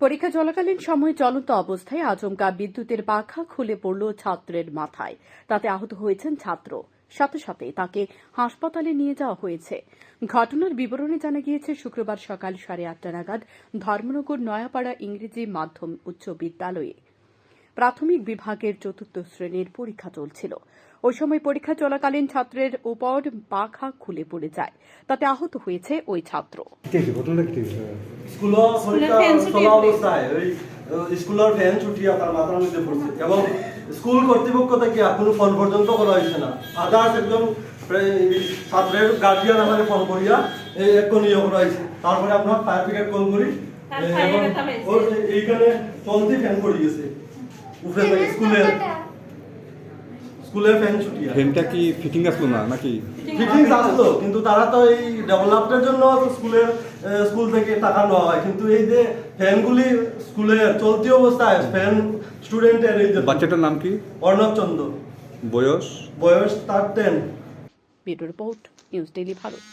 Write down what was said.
পরীক্ষা চলাকালীন সময় চলন্ত অবস্থায় আচমকা বিদ্যুতের পাখা খুলে পড়ল ছাত্রের মাথায়। তাতে আহত হয়েছেন ছাত্র। সাথে সাথে তাকে হাসপাতালে নিয়ে যাওয়া হয়েছে। ঘটনার বিবরণে জানা গিয়েছে, শুক্রবার সকাল 8:30 নাগাদ ধর্মনগর নয়াপাড়া ইংরেজি মাধ্যম উচ্চ বিদ্যালয়ে প্রাথমিক বিভাগের 4র্থ শ্রেণীর পরীক্ষা চলছিল। ওই সময় পরীক্ষা চলাকালীন ছাত্রের উপর পাখা খুলে পড়ে যায়। তাতে আহত হয়েছে ওই ছাত্র। স্কুলের ফ্যান ছুটিয়া তার মাথার মধ্যে পড়ছে এবং স্কুল কর্তৃপক্ষ থেকে এখনো ফোন পর্যন্ত করা হয়েছে না। আদার্স একজন ছাত্রের গার্জিয়ান আমাদের ফোন করিয়া এক্ষুনি ইয়ে করা হয়েছে। তারপরে আমরা ফায়ার ব্রিগেড কল করি এবং এইখানে চলতি ফ্যান পড়ে গেছে উপরে স্কুলের ফ্যান ছুটিয়া। ফ্যানটা কি ফিটিং আসলো না নাকি? ফিটিংস আসলো, কিন্তু তারা তো এই ডেভেলপমেন্টের জন্য স্কুল থেকে টাকা নেওয়া হয়, কিন্তু এই যে ফ্যানগুলি স্কুলের চলতি অবস্থায় ফ্যান স্টুডেন্টের এই যে। বাচ্চাটার নাম কি? অর্ণব চন্দ্র। বয়স? বয়স তার 10। Bureau report, news daily Bharat.